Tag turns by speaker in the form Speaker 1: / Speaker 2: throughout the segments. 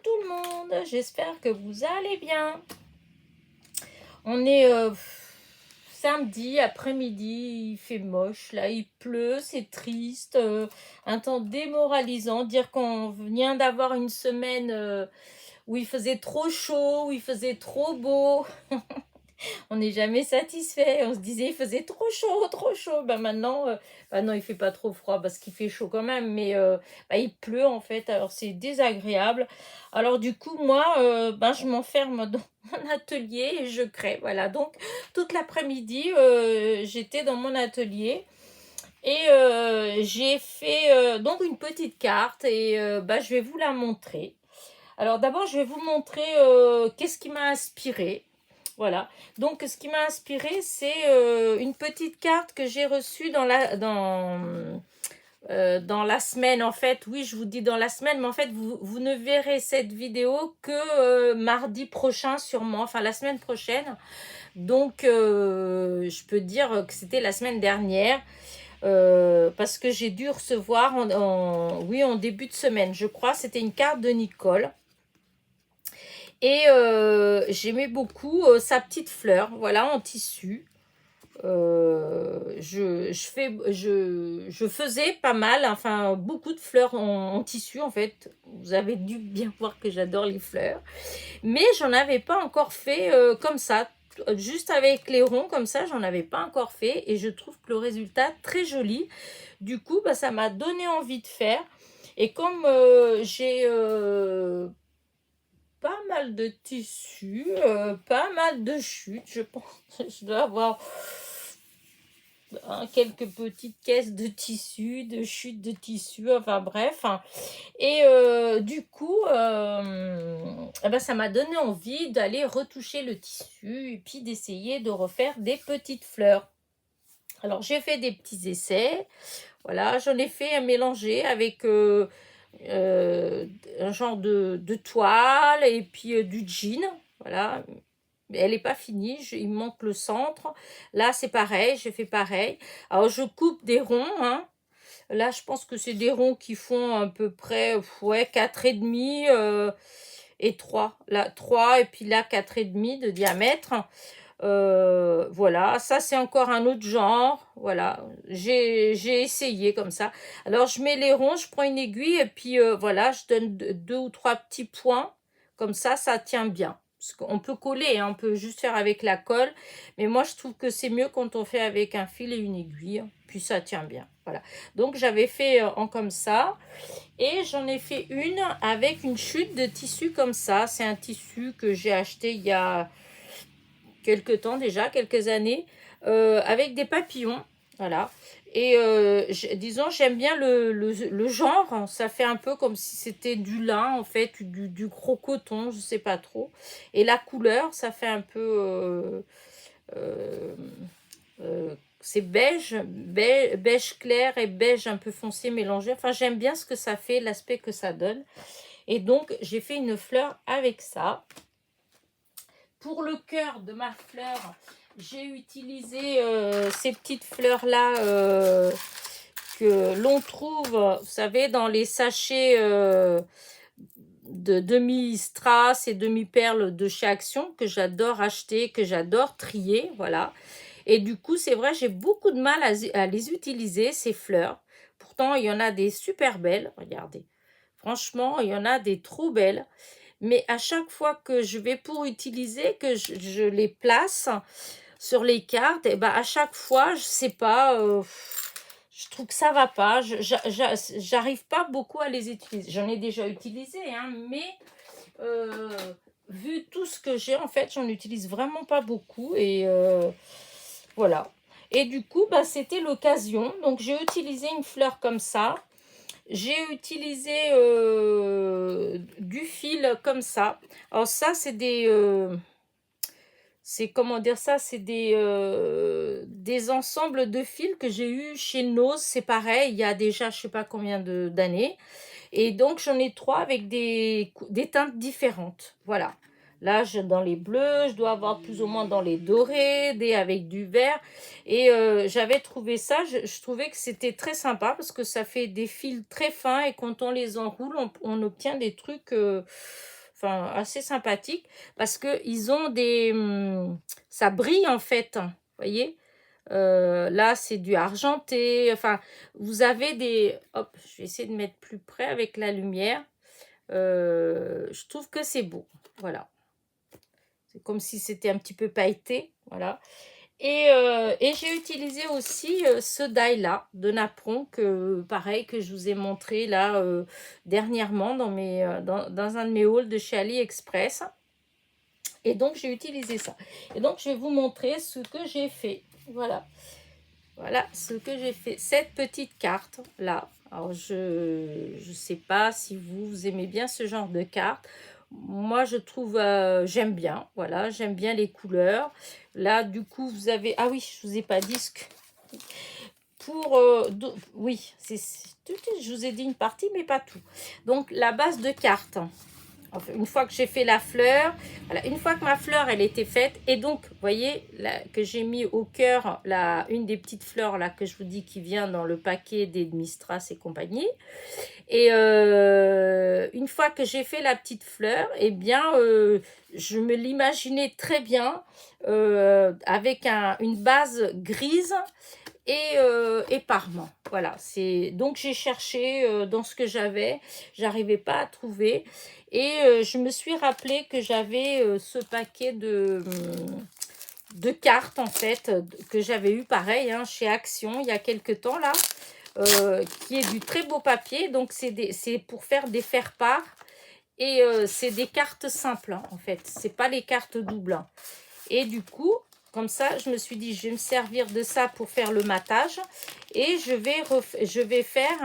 Speaker 1: tout le monde, j'espère que vous allez bien. On est samedi après-midi, il fait moche, là il pleut, c'est triste, un temps démoralisant, dire qu'on vient d'avoir une semaine où il faisait trop chaud, où il faisait trop beau. On n'est jamais satisfait. On se disait il faisait trop chaud, trop chaud. Maintenant, non, il fait pas trop froid parce qu'il fait chaud quand même, mais il pleut en fait. Alors c'est désagréable. Alors du coup, moi, je m'enferme dans mon atelier et je crée. Voilà. Donc toute l'après-midi, j'étais dans mon atelier. Et j'ai fait donc une petite carte et je vais vous la montrer. Alors d'abord, je vais vous montrer qu'est-ce qui m'a inspiré. Voilà. Donc, ce qui m'a inspiré, c'est une petite carte que j'ai reçue dans la semaine. En fait, oui, je vous dis dans la semaine, mais en fait, vous ne verrez cette vidéo que mardi prochain, sûrement. Enfin, la semaine prochaine. Donc, je peux dire que c'était la semaine dernière. Parce que j'ai dû recevoir en début de semaine, je crois. C'était une carte de Nicole. Et j'aimais beaucoup sa petite fleur, voilà, en tissu. Je faisais pas mal, enfin beaucoup de fleurs en tissu en fait. Vous avez dû bien voir que j'adore les fleurs. Mais j'en avais pas encore fait comme ça. Juste avec les ronds comme ça, j'en avais pas encore fait. Et je trouve que le résultat très joli. Du coup, ça m'a donné envie de faire. Et comme j'ai pas mal de tissus, pas mal de chutes, je pense. Je dois avoir quelques petites caisses de tissus, de chutes de tissus, enfin bref. Et du coup, ça m'a donné envie d'aller retoucher le tissu et puis d'essayer de refaire des petites fleurs. Alors j'ai fait des petits essais, voilà, j'en ai fait un mélangé avec un genre de toile et puis du jean, voilà. Elle n'est pas finie, il me manque le centre. Là, c'est pareil, j'ai fait pareil. Alors, je coupe des ronds, hein. Là, je pense que c'est des ronds qui font à peu près 4,5 et 3. Là, 3 et puis là, 4,5 de diamètre. Voilà, ça c'est encore un autre genre. Voilà, j'ai essayé comme ça. Alors, je mets les ronds, je prends une aiguille et puis voilà, je donne 2 ou 3 petits points. Comme ça tient bien. Parce qu'on peut coller, hein, on peut juste faire avec la colle. Mais moi, je trouve que c'est mieux quand on fait avec un fil et une aiguille. Puis ça tient bien. Voilà. Donc, j'avais fait en comme ça. Et j'en ai fait une avec une chute de tissu comme ça. C'est un tissu que j'ai acheté il y a quelques temps déjà, quelques années, avec des papillons. Voilà. Et disons, j'aime bien le genre. Ça fait un peu comme si c'était du lin, en fait, du gros coton, je sais pas trop. Et la couleur, ça fait un peu... c'est beige clair et beige un peu foncé mélangé. Enfin, j'aime bien ce que ça fait, l'aspect que ça donne. Et donc, j'ai fait une fleur avec ça. Pour le cœur de ma fleur, j'ai utilisé ces petites fleurs-là que l'on trouve, vous savez, dans les sachets de demi-strass et demi-perles de chez Action, que j'adore acheter, que j'adore trier, voilà. Et du coup, c'est vrai, j'ai beaucoup de mal à les utiliser, ces fleurs. Pourtant, il y en a des super belles, regardez. Franchement, il y en a des trop belles. Mais à chaque fois que je vais pour utiliser, que je les place sur les cartes, et à chaque fois, je sais pas, je trouve que ça va pas. J'arrive pas beaucoup à les utiliser. J'en ai déjà utilisé, hein, mais vu tout ce que j'ai, en fait, j'en utilise vraiment pas beaucoup. Et voilà. Et du coup, c'était l'occasion. Donc, j'ai utilisé une fleur comme ça. J'ai utilisé du fil comme ça. Alors ça, c'est des... c'est comment dire ça? C'est des ensembles de fils que j'ai eu chez Nose. C'est pareil, il y a déjà je sais pas combien d'années. Et donc, j'en ai 3 avec des teintes différentes. Voilà. Là, dans les bleus, je dois avoir plus ou moins dans les dorés, des avec du vert. Et j'avais trouvé ça, je trouvais que c'était très sympa parce que ça fait des fils très fins et quand on les enroule, on obtient des trucs enfin assez sympathiques, parce que ils ont des, ça brille en fait, vous voyez. Là, c'est du argenté. Enfin, vous avez des... Hop, je vais essayer de mettre plus près avec la lumière. Je trouve que c'est beau. Voilà. C'est comme si c'était un petit peu pailleté. Voilà. Et j'ai utilisé aussi ce die-là de Napron, que, pareil, que je vous ai montré là dernièrement dans un de mes hauls de chez AliExpress. Et donc, j'ai utilisé ça. Et donc, je vais vous montrer ce que j'ai fait. Voilà. Voilà ce que j'ai fait. Cette petite carte là. Alors, je sais pas si vous aimez bien ce genre de carte. Moi, je trouve, j'aime bien. Voilà, j'aime bien les couleurs. Là, du coup, vous avez... Ah oui, je vous ai pas dit ce que... Pour... oui, je vous ai dit une partie, mais pas tout. Donc, la base de carte. Enfin, une fois que j'ai fait la fleur, voilà, une fois que ma fleur elle était faite, et donc vous voyez là, que j'ai mis au cœur une des petites fleurs là que je vous dis qui vient dans le paquet des Mistras et compagnie, et une fois que j'ai fait la petite fleur, et bien je me l'imaginais très bien avec une base grise et parement. Voilà, c'est donc j'ai cherché dans ce que j'arrivais pas à trouver, et je me suis rappelé que j'avais ce paquet de cartes en fait que j'avais eu pareil hein, chez Action il y a quelques temps là, qui est du très beau papier. Donc c'est pour faire des faire-part, et c'est des cartes simples hein, en fait, c'est pas les cartes doubles hein. Et du coup, comme ça, je me suis dit, je vais me servir de ça pour faire le matage. Et je vais faire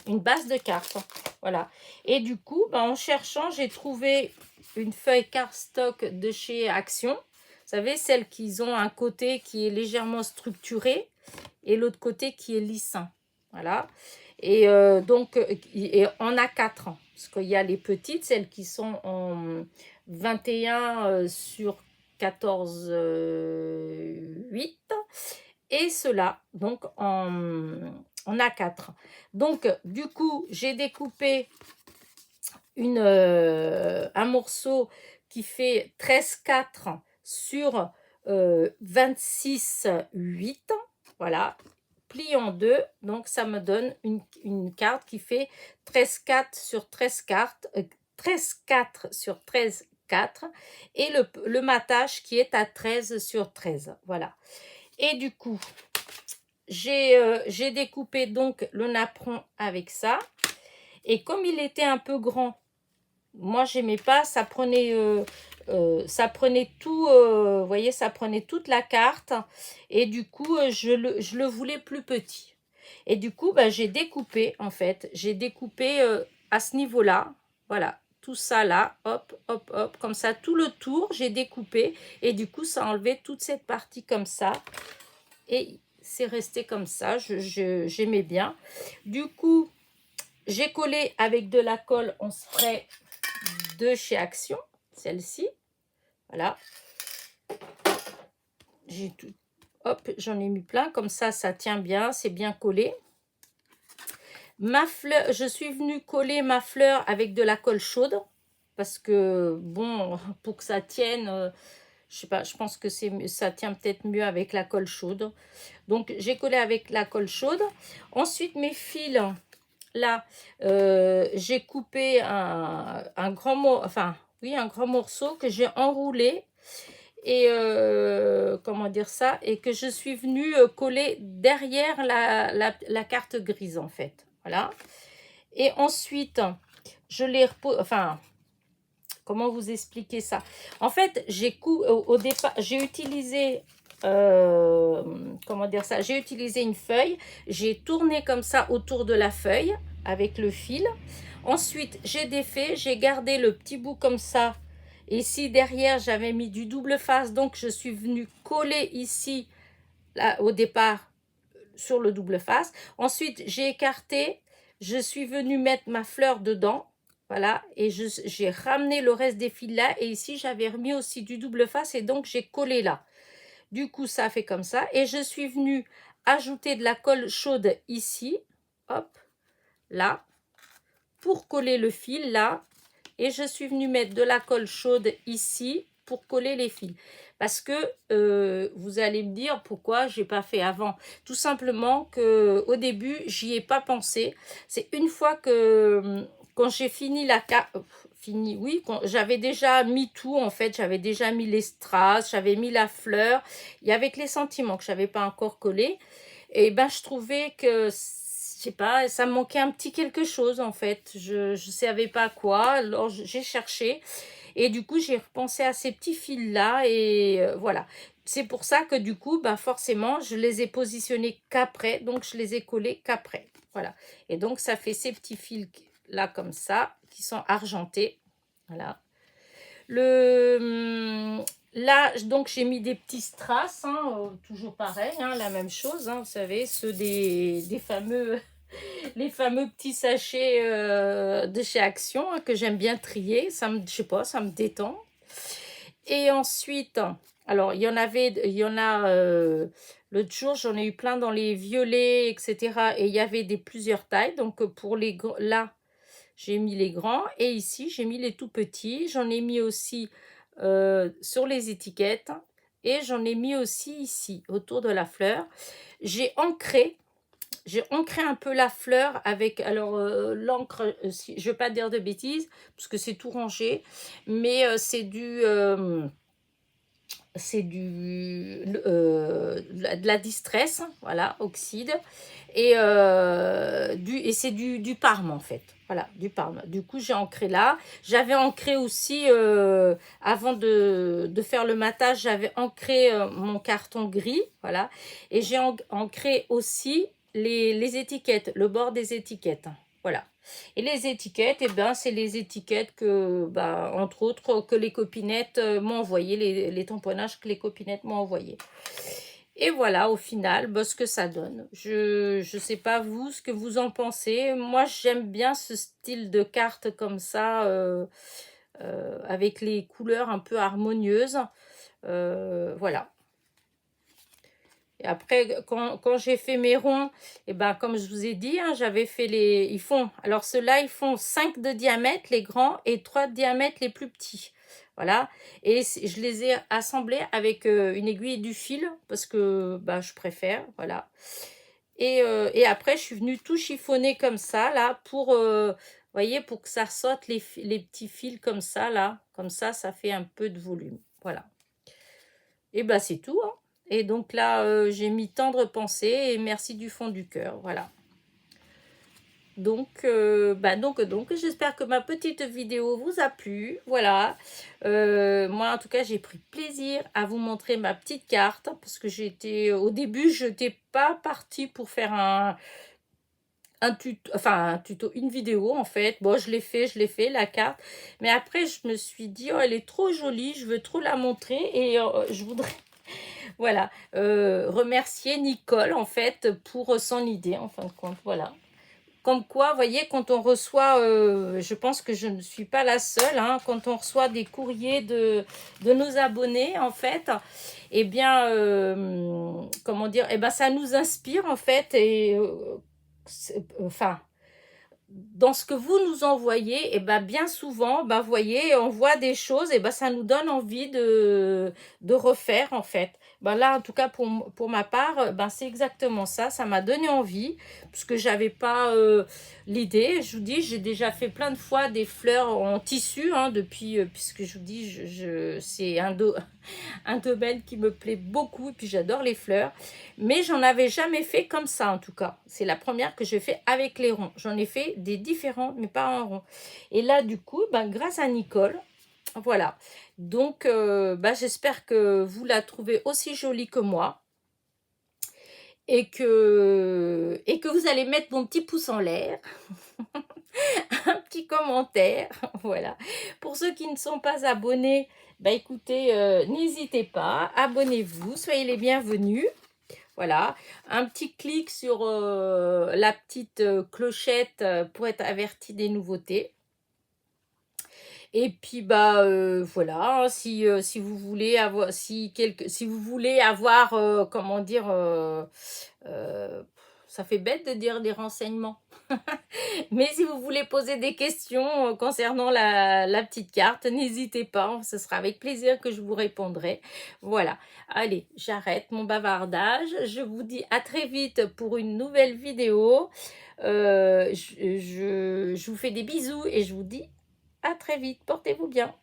Speaker 1: une base de cartes. Voilà. Et du coup, en cherchant, j'ai trouvé une feuille cardstock de chez Action. Vous savez, celle qu'ils ont un côté qui est légèrement structuré et l'autre côté qui est lisse. Voilà. Et donc, on a 4 ans. Parce qu'il y a les petites, celles qui sont en 21 sur 14, 8. Et cela, donc, on a 4. Donc, du coup, j'ai découpé un morceau qui fait 13,4 sur 26,8. Voilà, plie en deux, donc ça me donne une carte qui fait 13,4 sur 13,4 sur 13,4, et le matage qui est à 13 sur 13. Voilà. Et du coup, j'ai découpé donc le napperon avec ça. Et comme il était un peu grand, moi j'aimais pas, ça prenait tout, vous voyez, ça prenait toute la carte, et du coup je le voulais plus petit. Et du coup j'ai découpé en fait, à ce niveau là, voilà, tout ça là, hop hop hop, comme ça tout le tour j'ai découpé, et du coup ça enlevait toute cette partie comme ça, et c'est resté comme ça. J'aimais bien. Du coup j'ai collé avec de la colle en spray de chez Action, celle-ci. Voilà. J'ai tout. Hop, j'en ai mis plein. Comme ça tient bien, c'est bien collé. Ma fleur, je suis venue coller ma fleur avec de la colle chaude. Parce que, bon, pour que ça tienne, je sais pas, je pense que ça tient peut-être mieux avec la colle chaude. Donc, j'ai collé avec la colle chaude. Ensuite, mes fils, là, j'ai coupé un grand morceau que j'ai enroulé, et comment dire ça, et que je suis venue coller derrière la carte grise en fait. Voilà. Et ensuite, je l'ai enfin, comment vous expliquer ça? En fait, au départ, j'ai utilisé comment dire ça, j'ai utilisé une feuille, j'ai tourné comme ça autour de la feuille avec le fil. Ensuite, j'ai défait, j'ai gardé le petit bout comme ça. Ici, derrière, j'avais mis du double face, donc je suis venue coller ici, là, au départ, sur le double face. Ensuite, j'ai écarté, je suis venue mettre ma fleur dedans. Voilà, et j'ai ramené le reste des fils là, et ici, j'avais remis aussi du double face, et donc j'ai collé là. Du coup, ça fait comme ça, et je suis venue ajouter de la colle chaude ici, hop, là, pour coller le fil là, et je suis venue mettre de la colle chaude ici pour coller les fils. Parce que vous allez me dire pourquoi j'ai pas fait avant. Tout simplement que au début, j'y ai pas pensé. C'est une fois que quand j'ai fini la carte, fini, oui, j'avais déjà mis tout en fait, j'avais déjà mis les strass, j'avais mis la fleur. Il y avait que les sentiments que j'avais pas encore collé. Et ben je trouvais que je sais pas, ça me manquait un petit quelque chose en fait. Je savais pas quoi. Alors j'ai cherché. Et du coup, j'ai repensé à ces petits fils-là et voilà. C'est pour ça que du coup, bah forcément, je les ai positionnés qu'après. Donc, je les ai collés qu'après. Voilà. Et donc, ça fait ces petits fils-là comme ça, qui sont argentés. Voilà. Là, donc, j'ai mis des petits strass, hein, toujours pareil, hein, la même chose. Hein, vous savez, ceux des fameux... Les fameux petits sachets de chez Action hein, que j'aime bien trier. Ça me, je sais pas, ça me détend. Et ensuite, alors il y en a, l'autre jour, j'en ai eu plein dans les violets, etc. Et il y avait plusieurs tailles. Donc pour les là, j'ai mis les grands. Et ici, j'ai mis les tout petits. J'en ai mis aussi sur les étiquettes. Et j'en ai mis aussi ici, autour de la fleur. J'ai ancré un peu la fleur avec, alors l'encre, je ne veux pas dire de bêtises, parce que c'est tout rangé, mais de la distress, voilà, oxyde, et c'est du parme en fait. Voilà, du parme. Du coup, j'ai ancré là. J'avais ancré aussi, avant de faire le matage, j'avais ancré mon carton gris. Voilà. Et j'ai ancré aussi les étiquettes, le bord des étiquettes. Voilà. Et les étiquettes, eh ben, c'est les étiquettes que, bah, entre autres, que les copinettes m'ont envoyé, les tamponnages que les copinettes m'ont envoyé. Et voilà, au final, bah, ce que ça donne. Je sais pas vous, ce que vous en pensez. Moi, j'aime bien ce style de carte comme ça, avec les couleurs un peu harmonieuses. Voilà. Et après, quand j'ai fait mes ronds, et ben, comme je vous ai dit, hein, j'avais fait ils font, alors ceux-là, ils font 5 de diamètre, les grands, et 3 de diamètre, les plus petits. Voilà. Et je les ai assemblés avec une aiguille et du fil, parce que bah, je préfère. Voilà. Et après, je suis venue tout chiffonner comme ça, là, voyez, pour que ça ressorte les petits fils comme ça, là. Comme ça fait un peu de volume. Voilà. Et bah c'est tout, hein. Et donc là, j'ai mis tendre pensée et merci du fond du cœur. Voilà. Donc, j'espère que ma petite vidéo vous a plu. Voilà. Moi, en tout cas, j'ai pris plaisir à vous montrer ma petite carte. Parce que au début, je n'étais pas partie pour faire un tuto, une vidéo en fait. Bon, je l'ai fait, la carte. Mais après, je me suis dit, oh, elle est trop jolie, je veux trop la montrer. Et je voudrais... Voilà, remercier Nicole en fait pour son idée en fin de compte, voilà. Comme quoi, vous voyez, quand on reçoit, je pense que je ne suis pas la seule, hein, quand on reçoit des courriers de nos abonnés en fait, eh bien, comment dire, eh ben ça nous inspire en fait et enfin, dans ce que vous nous envoyez, et ben bien souvent, ben voyez, on voit des choses, et ben ça nous donne envie de refaire en fait. Ben là, en tout cas pour ma part, ben c'est exactement ça. Ça m'a donné envie, parce que j'avais pas l'idée. Je vous dis, j'ai déjà fait plein de fois des fleurs en tissu, hein, depuis, puisque je vous dis, c'est un domaine qui me plaît beaucoup, et puis j'adore les fleurs. Mais j'en avais jamais fait comme ça, en tout cas. C'est la première que je fais avec les ronds. J'en ai fait des différents, mais pas en rond. Et là, du coup, ben, grâce à Nicole, voilà. Donc, ben, j'espère que vous la trouvez aussi jolie que moi. Et que vous allez mettre mon petit pouce en l'air. Un petit commentaire. Voilà. Pour ceux qui ne sont pas abonnés, ben, écoutez, n'hésitez pas. Abonnez-vous. Soyez les bienvenus. Voilà, un petit clic sur la petite clochette pour être averti des nouveautés. Et puis bah voilà, hein, si vous voulez avoir comment dire, ça fait bête de dire des renseignements. Mais si vous voulez poser des questions concernant la petite carte, n'hésitez pas, ce sera avec plaisir que je vous répondrai. Voilà, allez, j'arrête mon bavardage. Je vous dis à très vite pour une nouvelle vidéo. Je vous fais des bisous et je vous dis à très vite. Portez-vous bien.